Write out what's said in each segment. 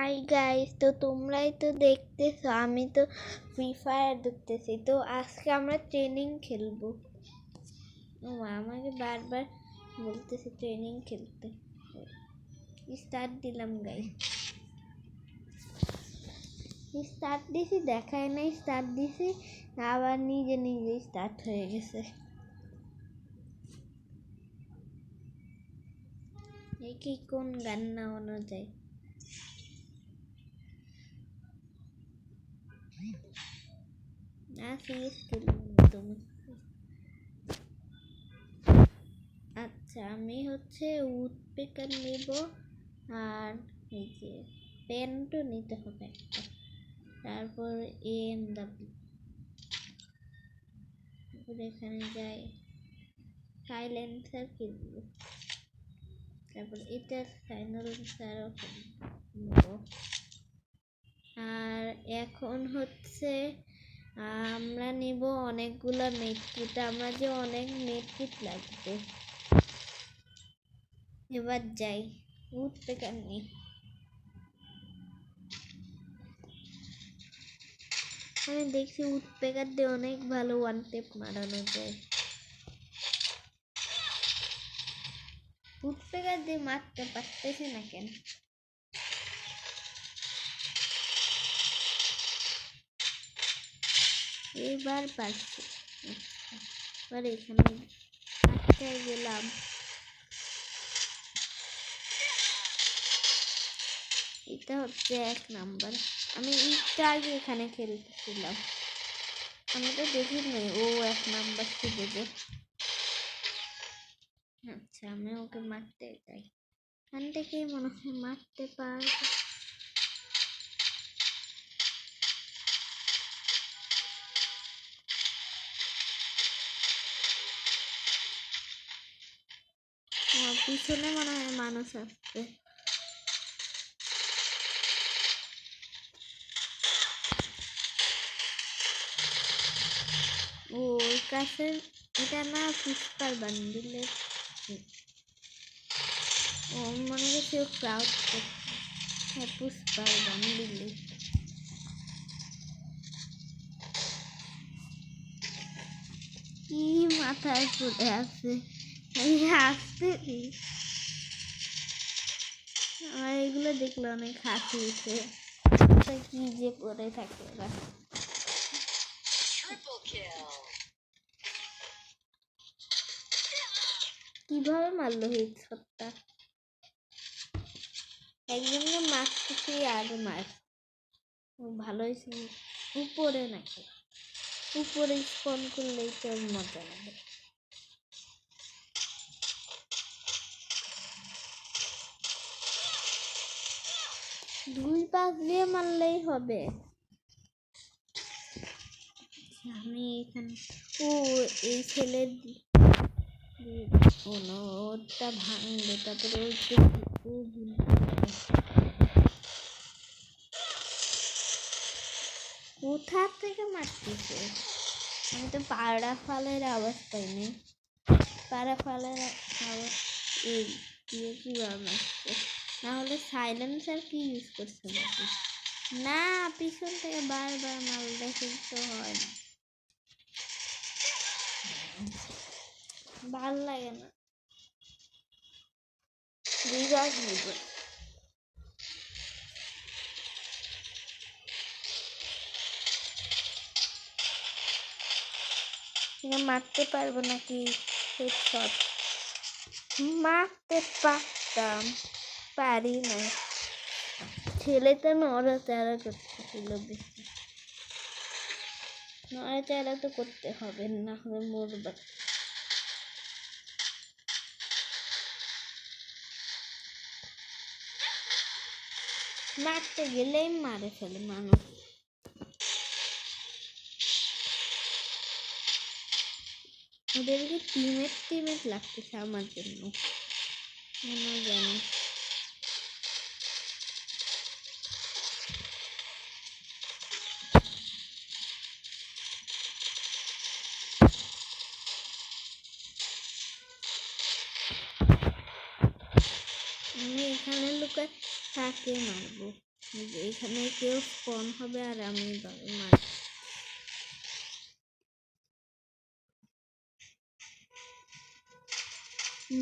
Hi guys, তো তোমরাই তো দেখতেছো আমি তো ফ্রি ফায়ার দেখতেছি। তো আজকে আমরা ট্রেনিং খেলবো। আমাকে বারবার বলতেছে ট্রেনিং খেলতে। স্টার্ট দিলাম গাইস, স্টার্ট দিছি, দেখায় নাই স্টার্ট দিছি, আবার নিজে নিজে স্টার্ট হয়ে গেছে। কি কোন গান নামানো যায়? আচ্ছা, আমি হচ্ছে উডপেকার নেব, আর এই যে পেনও নিতে হবে একটা, তারপর তারপর এখানে যাই সাইলেন্সার কিনব, তারপর এটা সাইলেন্সারও কিনব। আর এখন হচ্ছে আমরা নিব অনেকগুলো মেটকিট, আমরা যে অনেক মেটকিট লাগবে। এবার যাই উডপেকার নিই। আমি দেখছি উডপেকার দিয়ে অনেক ভালো ওয়ান টেপ মারানো যায়। উডপেকার দিয়ে মারতে পারতেছে না কেন? এবার পারছি। এবার এখানে আটকায় গেলাম। এটা হচ্ছে 1 নাম্বার। আমি একটু আগে এখানে খেলতেছিলাম, আমি তো দেখি নাই ও 1 নাম্বার ছিল যে। আচ্ছা, আমি ওকে মারতে যাই। এখান থেকে মনে হয় মারতে পারবো। আমার পিছনে মনে হয় মানুষ আসছে। ওর কাছে এটা না পুষ্পার বান্ডিলের। ও মনে হচ্ছে ও ক্রাউড করছে। হ্যাঁ, পুষ্পার বান্ডিলে। কি মাথায় পড়ে আছে আসতে। আমার এগুলো দেখলে অনেক হাসি উঠে, কি যে পড়ে থাকে ওরা। কিভাবে মারলো হেডশটটা? একজনকে মারতেছি আর মার ভালো হয়েছে। উপরে নাকি উপরে স্পন করলেই তো মজা লাগে। দুই পাশ দিয়ে মারলেই হবে। আমি এখানে এই ছেলের ওটা ভাঙবে, তারপরে কোথা থেকে মারতেছে? আমি তো পাড়া ফালের আওয়াজ পাইনি। পাড়া ফালের আওয়াজ এই দিয়ে কিভাবে মারছে? না হলে সাইলেন্সার কি ইউজ করছে নাকি? না, পিছন থেকে বারবার মারলে কিন্তু হয় না, ভাল লাগে না। রিভাইভ নিব। মারতে পারবো নাকি হেডশট? মারতে পারতাম, পারি না। ছেলেটা নড়াচড়া করতেছিল বেশি। নড়াচড়া তো করতে হবে, না হলে মরবা। মারতে গেলেই মারে ফেলে মানুষ। ওদেরকে টিমেট লাগতেছে আমার জন্য, জানি। আমি এখানে লুকায় তাকে মারবো। এখানে কেউ স্পন হবে আর আমি মার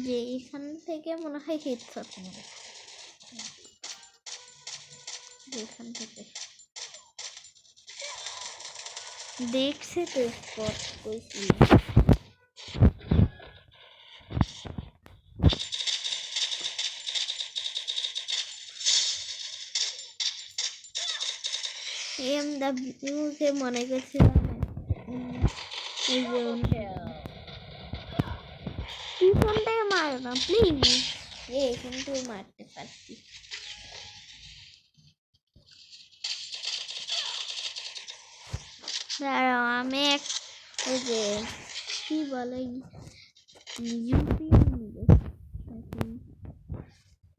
যে এখান থেকে মনে হয় হেডশট মারে এখান থেকে দেখছে তো স্পট কইছিল এমডব্লিউ কে মনে করছিলাম পিছন থেকে মারো না প্লিজ এখান থেকে মারতে পারছি দাঁড়াও আমি এক ওই যে কি বলে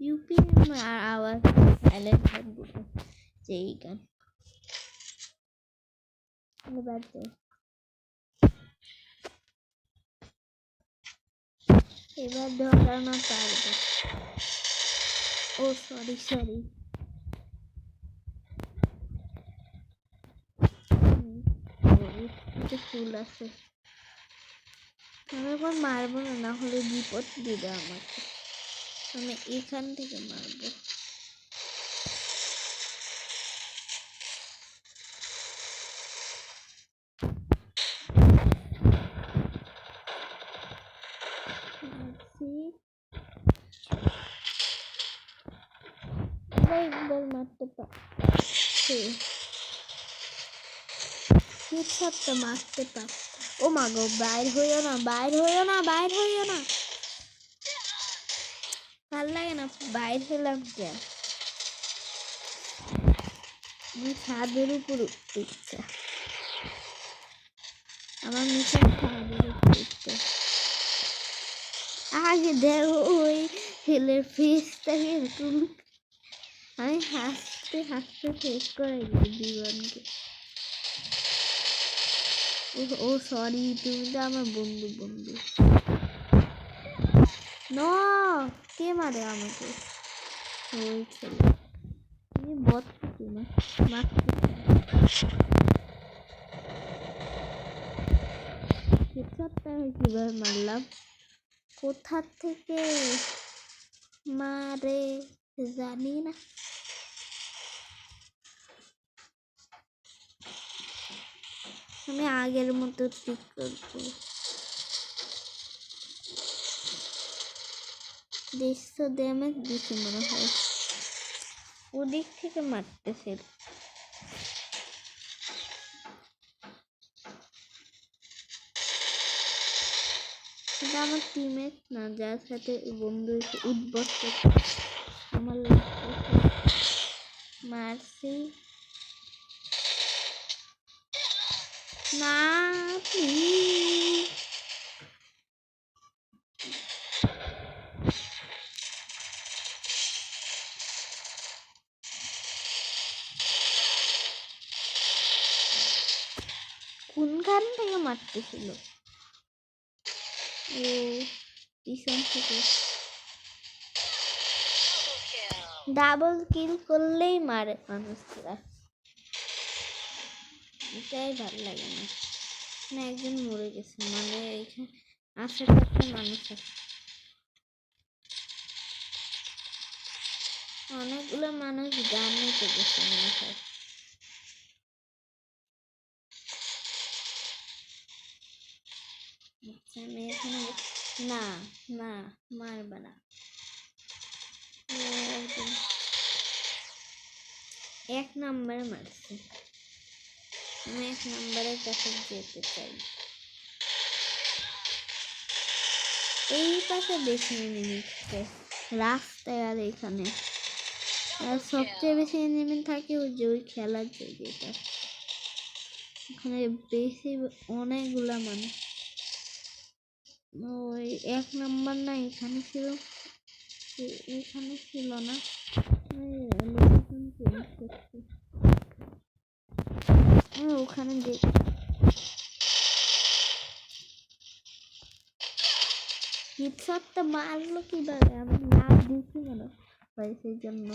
ইউপিএম আওয়াজ সাইলেন্ট করে দিতে যেই গান এবার তো এবার ধরানো পারবে ও সরি ফুল আছে আমি এখন মারবো না, না হলে বিপদ দিবে আমাকে। আমি এখান থেকে মারবো। একবার মারতে পারছি, মারতে পার। ও মা গো, বাইর হইও না, বাইর হইও না, বাইর হইও না। ভাল লাগে না, বাইর হইলাম কেন? ছাদের উপর উঠতে ইচ্ছা, আমার নিচে ছাদের উপর উঠতে। আগে দেখো ওই ছেলের ফেসটাকে, আমি হাসতে হাসতে শেষ করে দিই জীবনকে। ও সরি, তুমি তো আমার বন্ধু। না, কে মারে আমাকে? ওই ছেলে বদ না, কিভাবে মারলাম, কোথা থেকে মারে জানি না। আমি আগের মতো ঠিক করবো। দেড়শো ড্যামেজ দিচ্ছে মনে হয়, ওদিক থেকে মারতেছে। এটা আমার টিমমেট না, যার সাথে বন্ধু উদ্বস আমার মারছি না, কোনখান থেকে মারতেছিল? ও পিছন থেকে। ডাবল কিল করলেই মারে মানুষরা, এটাই ভালো লাগে না। একজন মরে গেছে, মানে এখানে আশেপাশে মানুষ আছে, অনেকগুলো মানুষ গান নিতে গেছে মনে হয়। আচ্ছা, আমি এখানে না না মারবে না, এক নম্বরে মারছি। আমি এক নম্বরের কাছে যেতে চাই। এই পাশে বেশি এনিমি থাকে রাস্তায়, আর এখানে সবচেয়ে বেশি এনিমি থাকে ওই যে ওই খেলার জায়গাটা, ওখানে বেশি অনেকগুলা মানুষ। ওই এক নম্বর না এখানে ছিল, এখানে ছিল না, ওখানে দেখ। হিটশটটা মারলো কিভাবে? আমি লাভ দিচ্ছি কেন ভাই, সেই জন্য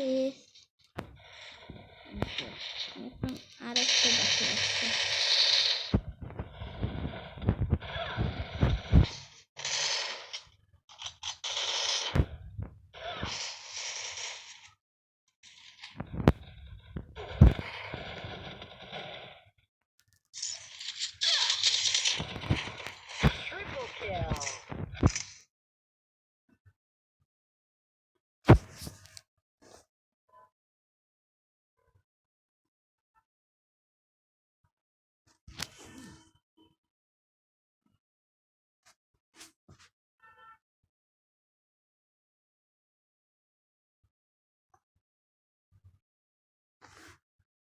হাফেজ।